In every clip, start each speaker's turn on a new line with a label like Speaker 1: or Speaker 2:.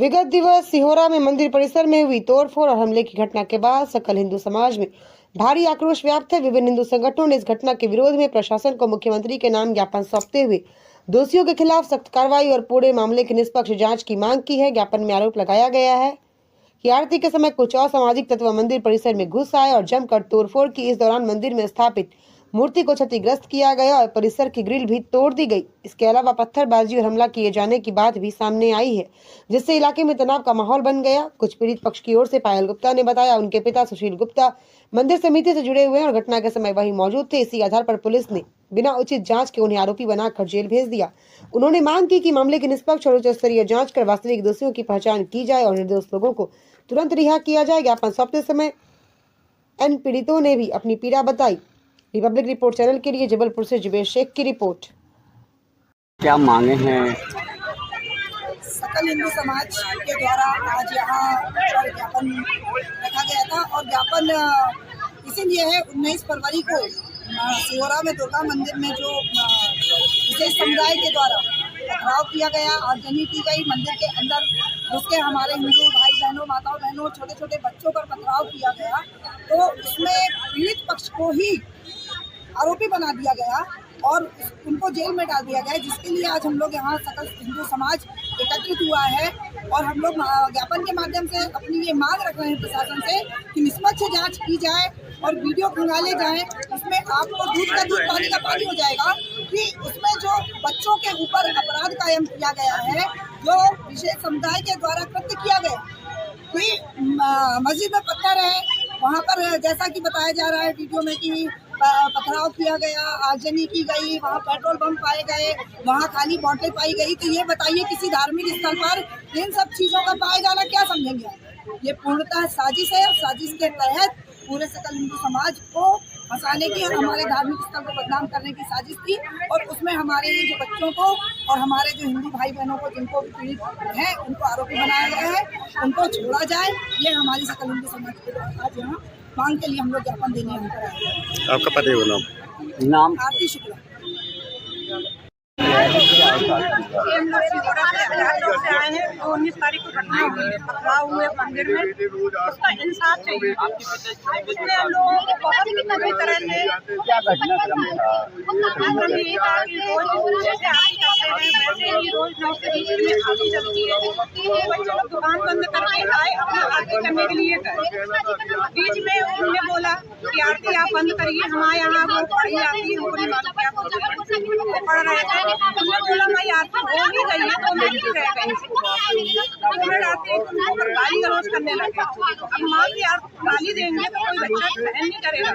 Speaker 1: विगत दिवस सिहोरा में मंदिर परिसर में हुई तोड़फोड़ और हमले की घटना के बाद सकल हिंदू समाज में भारी आक्रोश व्याप्त है। विभिन्न हिंदू संगठनों ने इस घटना के विरोध में प्रशासन को मुख्यमंत्री के नाम ज्ञापन सौंपते हुए दोषियों के खिलाफ सख्त कार्रवाई और पूरे मामले की निष्पक्ष जांच की मांग की है। ज्ञापन में आरोप लगाया गया है कि आरती के समय कुछ असामाजिक तत्व मंदिर परिसर में घुस आए और जमकर तोड़फोड़ की। इस दौरान मंदिर में स्थापित मूर्ति को क्षतिग्रस्त किया गया और परिसर की ग्रिल भी तोड़ दी गई। इसके अलावा पत्थरबाजी और हमला किए जाने की बात भी सामने आई है, जिससे इलाके में तनाव का माहौल बन गया। कुछ पीड़ित पक्ष की ओर से पायल गुप्ता ने बताया उनके पिता सुशील गुप्ता मंदिर समिति से जुड़े हुए हैं और घटना के समय वही मौजूद थे। इसी आधार पर पुलिस ने बिना उचित जांच के उन्हें आरोपी बनाकर जेल भेज दिया। उन्होंने मांग की कि मामले की निष्पक्ष और उच्च स्तरीय जांच कर वास्तविक दोषियों की पहचान की जाए और निर्दोष लोगों को तुरंत रिहा किया जाए। ज्ञापन सौंपते समय इन पीड़ितों ने भी अपनी पीड़ा बताई। रिपब्लिक रिपोर्ट चैनल के लिए जबलपुर से जुबेर शेख की रिपोर्ट।
Speaker 2: क्या मांगे हैं?
Speaker 3: सकल हिंदू समाज के द्वारा आज यहाँ ज्ञापन रखा गया था और ज्ञापन इसीलिए है 19 फरवरी को सिहोरा में दुर्गा मंदिर में जो विशेष समुदाय के द्वारा पथराव किया गया, आगजनी की गई, मंदिर के अंदर घुस के हमारे हिंदू भाई बहनों, माताओं बहनों, छोटे छोटे बच्चों पर पथराव किया गया, तो उसमें पीड़ित पक्ष को ही आरोपी बना दिया गया और उनको जेल में डाल दिया गया, जिसके लिए आज हम लोग यहाँ सकल हिंदू समाज एकत्रित हुआ है और हम लोग ज्ञापन के माध्यम से अपनी ये मांग रख रहे हैं प्रशासन से कि निष्पक्ष जांच की जाए और वीडियो खंगाले जाए। इसमें आपको दूध का दूध पानी का पानी हो जाएगा कि उसमें जो बच्चों के ऊपर अपराध कायम किया गया है, जो विशेष समुदाय के द्वारा कृत्य किया गया कि मस्जिद में पत्थर है, वहाँ पर जैसा कि बताया जा रहा है वीडियो में कि पथराव किया गया, आगजनी की गई, वहाँ पेट्रोल बम पाए गए, वहाँ खाली बोतलें पाई गई। तो ये बताइए किसी धार्मिक स्थल पर इन सब चीज़ों का पाए जाना क्या समझेंगे? ये पूर्णतः साजिश है और साजिश के तहत पूरे सकल हिंदू समाज को फंसाने की और हमारे धार्मिक स्थल को बदनाम करने की साजिश थी और उसमें हमारे ये जो बच्चों को और हमारे जो हिंदू भाई बहनों को जिनको पीड़ित हैं उनको आरोपी बनाया गया है, उनको छोड़ा जाए। ये हमारी सकल हिंदू समाज के द्वारा आज यहाँ मांग के लिए हम लोग ज्ञापन देने हम पर आए हैं।
Speaker 2: आपका पति का नाम?
Speaker 3: आरती शुक्ला।
Speaker 4: हम लोग सिहोरा से आए हैं। 19 तारीख को घटना हुई है, पथराव हुए मंदिर में, उसका इंसाफ चाहिए। इसमें हम लोगों को बहुत ही कमी तरह से
Speaker 2: क्या घटनाक्रम था?
Speaker 4: ये था कि रोज जैसे आरती करते हैं वैसे ही रोज 9 से 20 में आरती चलती है। बच्चे लोग दुकान बंद करके आए, अपना आरती करने के लिए गए। बीच में उन्होंने बोला कि आरती आप बंद करिए, हमारे यहाँ वो पढ़ी आती है, हमको नहीं मालूम क्या पढ़ रहे थे। उसने बोला मैं आरती हो ही गई है तो मैं ही रह गई। आरती गाली गलौज करने लगे। अब माँ की गाली देंगे तो कोई बच्चा सहन नहीं करेगा।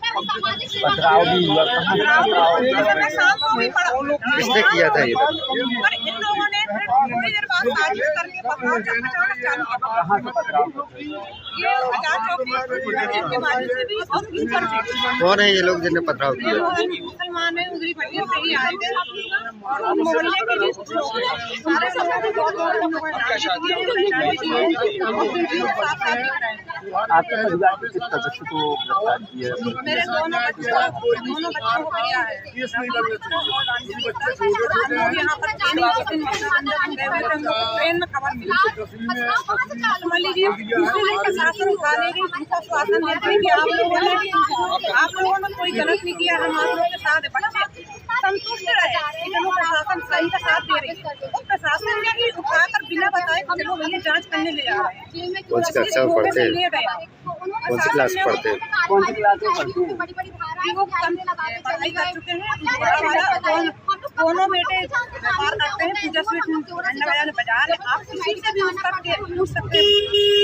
Speaker 2: पथराव भी हुआ? किसने किया था ये?
Speaker 4: पर इन लोगों ने थोड़ी देर बाद साजिश करके पथराव चालू किया। ये आजाद चौकी के माध्यम से भी और टीचर से।
Speaker 2: कौन है ये लोग जिन्हें पथराव किया?
Speaker 4: मुसलमान है, उधरी भैया से ही आए थे और मोहल्ले के भी कुछ लोग सारे
Speaker 2: आपके परिवार के किस सदस्य को गिरफ्तार किया?
Speaker 4: मेरे दोनों बच्चों को किया है। यहाँ पर ट्रेन में खबर मिली, समझ लीजिए प्रशासन उतारेगी, हमको शासन देते कि आप लोगों ने कोई गलत नहीं किया, हम आप लोगों के साथ बच्चे संतुष्ट रहे कि चलो प्रशासन सही का साथ दे रही है। तो प्रशासन ने ही उठाकर बिना बताए चलो भैया जांच करने ले जा रहे हैं।
Speaker 2: कौन सी कक्षा में पढ़ते हैं? कौन सी क्लास पढ़ते हैं? कौन सी क्लास में पढ़ते हैं?
Speaker 4: वो पढ़ाई कर चुके हैं। दोनों बेटे व्यापार करते हैं, पूजा स्वीट बाजार। आप किसी से भी पूछ सकते हैं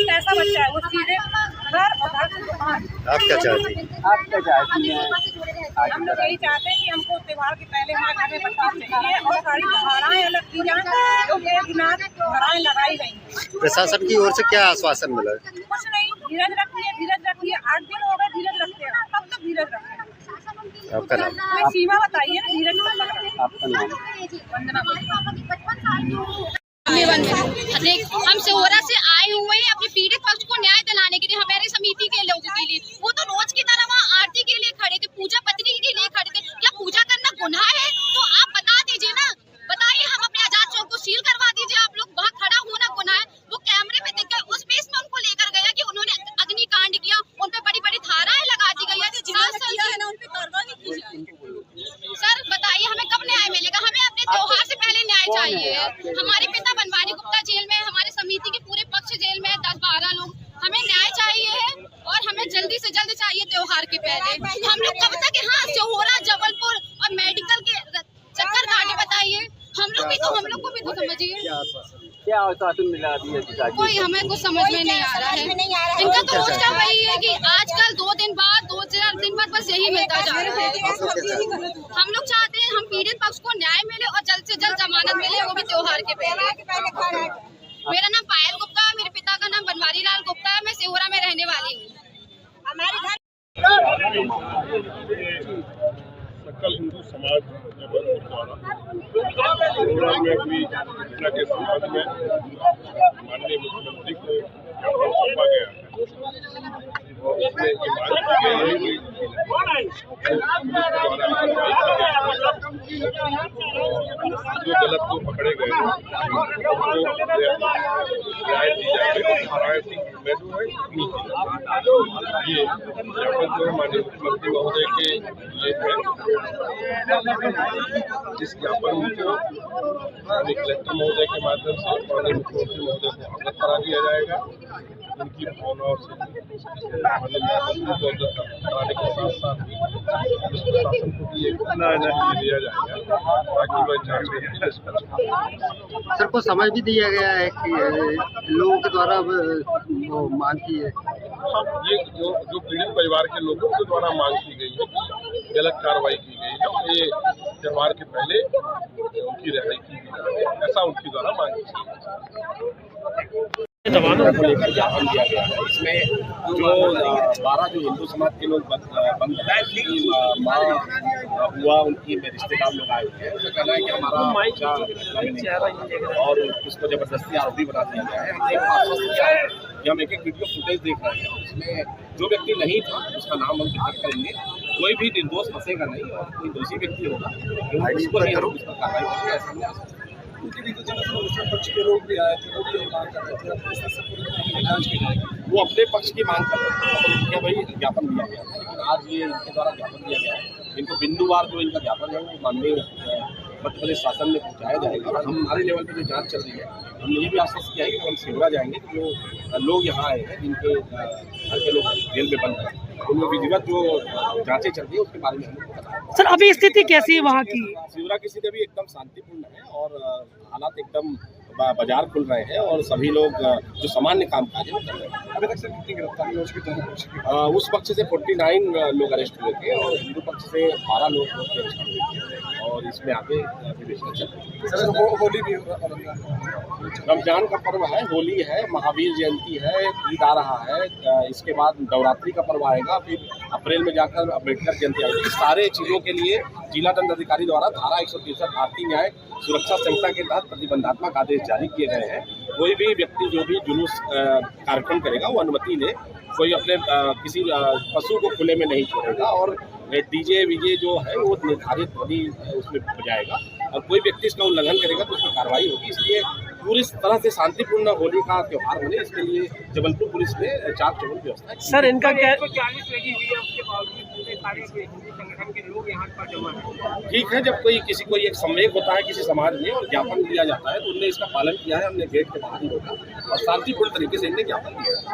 Speaker 4: कैसा बच्चा है, वो सीधे घर और घर की दुकान।
Speaker 2: आप क्या चाहती हैं? आप क्या चाहती हैं?
Speaker 4: हम लोग यही चाहते हैं कि हमको त्योहार के पहले हमारे घर में बच्चे चाहिए और सारी धाराएं अलग की जाए, जो बेबुनियाद धाराएं लगाई गई हैं।
Speaker 2: प्रशासन की ओर से क्या आश्वासन मिला?
Speaker 4: कुछ नहीं, धीरज रखिए, धीरज रखिए। 8 दिन हो गए धीरज रखते हैं, कब तक धीरज रखें?
Speaker 2: आपका नाम?
Speaker 4: कोई सीमा बताइए ना, धीरज कब तक रखें?
Speaker 2: आपका नाम?
Speaker 5: हम सिहोरा से आए हुए हैं अपने पीड़ित पक्ष को न्याय दिलाने के लिए, हमारे समिति के लोगों के लिए। वो तो रोज की तरह वहाँ आरती के लिए खड़े थे, पूजा पत्नी के लिए खड़े थे। क्या पूजा करना गुनाह है? तो आप बता दीजिए ना, बताइए। हम अपने आजाद चौक को सील करवा दीजिए। आप लोग वहाँ खड़ा होना गुनाह है? जल्दी से जल्द चाहिए त्योहार के पहले। हम लोग कब तक यहाँ सिहोरा, जबलपुर और मेडिकल के चक्कर काटे, बताइए। हम लोग को भी तो समझिए।
Speaker 2: क्या आश्वासन मिला अभी अधिकारी?
Speaker 5: कोई हमें कुछ समझ में नहीं आ रहा है। इनका तो रोज का वही है कि आजकल 2 दिन बाद, 2-4 दिन बाद बस यही मिलता जा रहा है। हम लोग चाहते हैं हम पीड़ित पक्ष को न्याय मिले और जल्द से जल्द जमानत मिले, वो भी त्योहार के पहले। मेरा नाम पायल गुप्ता है, मेरे पिता का नाम बनवारी लाल गुप्ता है, मैं सिहोरा में रहने वाली हूँ।
Speaker 6: सकल हिंदू समाज जबलपुर द्वारा सिहोरा में हुई घटना के संबंध में माननीय मुख्यमंत्री को ज्ञापन सौंपा गया है और इसमें ये मांग की गई है जो गलत को पकड़े गए उनको न्याय दी जाएगी। नारायण सिंह मैडू है ये ज्ञापन जो माननीय मुख्यमंत्री महोदय के लिए है। इस ज्ञापन को कलेक्टर महोदय के माध्यम से माननीय मुख्यमंत्री महोदय को अवगत करा दिया जाएगा। उनकी भावनाओं से कराने के साथ साथ प्रशासन को भी एक दिया जाएगा ताकि वह जांच कर।
Speaker 2: सर को समझ भी दिया गया है कि लोगों के द्वारा वो मांग की है।
Speaker 6: ये जो पीड़ित परिवार के लोगों के द्वारा मांग की गई है, गलत कार्रवाई की गई है और ये त्योहार के पहले उनकी रिहाई की गई है, ऐसा उनके द्वारा मांग की गई।
Speaker 7: को लेकर ज्ञापन दिया गया है। इसमें जो 12 जो हिंदू समाज के लोग बंद माँ हुआ उनकी रिश्तेदार लोग आए हुए हैं। उनका कहना है कि हमारा बच्चा और उसको जबरदस्ती आरोपी बना दिया गया है। हमने आश्वस्त किया है कि हम एक वीडियो फुटेज देख रहे हैं, उसमें जो व्यक्ति नहीं था उसका नाम हम जिक्र करेंगे। कोई भी निर्दोष फंसेगा नहीं और कोई दोषी व्यक्ति होगा उसको ही हम उस पर कार्रवाई करेंगे, ऐसा हमने आश्वस्त किया।
Speaker 6: पक्ष के लोग भी आए थे, वो भी मांग कर रहे थे जांच की जाएगी।
Speaker 7: वो अपने पक्ष की मांग कर रहे थे, क्या भाई ज्ञापन दिया गया था, लेकिन आज ये इनके द्वारा ज्ञापन दिया गया है। इनको बिंदुवार जो इनका ज्ञापन है वो माननीय मध्य प्रदेश शासन में पहुँचाया जाएगा। और हमारे लेवल पर जो जांच चल रही है, हमने ये भी आश्वस्त किया है कि हम सिहोरा जाएंगे तो जो लोग यहाँ आए हैं जिनके घर के लोग जेल में बंद हैं उनमें विधिवत जो जांचें चल रही है उसके बारे में हम लोग बताएंगे।
Speaker 8: सर अभी स्थिति कैसी है वहाँ की?
Speaker 7: सिहोरा की स्थिति अभी एकदम शांतिपूर्ण है और हालात एकदम बाजार खुल रहे हैं और सभी लोग जो सामान्य काम काज है वो कर रहे हैं।
Speaker 6: अभी तक से कितनी गिरफ्तारी हो चुकी है?
Speaker 7: उस पक्ष से 49 लोग अरेस्ट हुए थे और हिंदू पक्ष से 12 लोग अरेस्ट हुए थे और इसमें आगे विवेचना चल रही है।
Speaker 6: होली भी
Speaker 7: रमजान का पर्व है, होली है, महावीर जयंती है, ईद आ रहा है, इसके बाद नवरात्रि का पर्व आएगा, फिर अप्रैल में जाकर अम्बेडकर जयंती आएगी। सारे चीज़ों के लिए जिला दंडाधिकारी द्वारा धारा 163 भारतीय न्याय सुरक्षा संहिता के तहत प्रतिबंधात्मक आदेश जारी किए गए हैं। कोई भी व्यक्ति जो भी जुलूस कार्यक्रम करेगा वो अनुमति ले, कोई अपने किसी पशु को खुले में नहीं छोड़ेगा और डीजे वीजे जो है वो निर्धारित ध्वनि उसमें बजाएगा और कोई व्यक्ति इसका उल्लंघन करेगा तो उसकी कार्रवाई होगी। इसलिए पूरी तरह से शांतिपूर्ण होली का त्यौहार बने इसके लिए जबलपुर पुलिस ने चाक चौबंद व्यवस्था की।
Speaker 8: सर इनका क्या
Speaker 4: 40 लगी हुई है, उसके बावजूद पूरे सारे हिंदू संगठन के लोग यहाँ पर जमा है।
Speaker 7: ठीक है, जब किसी को एक संवेग होता है किसी समाज में और ज्ञापन दिया जाता है तो उनने इसका पालन किया है। हमने गेट के बाहर ही रोका और शांतिपूर्ण तरीके से इन्हें ज्ञापन दिया है।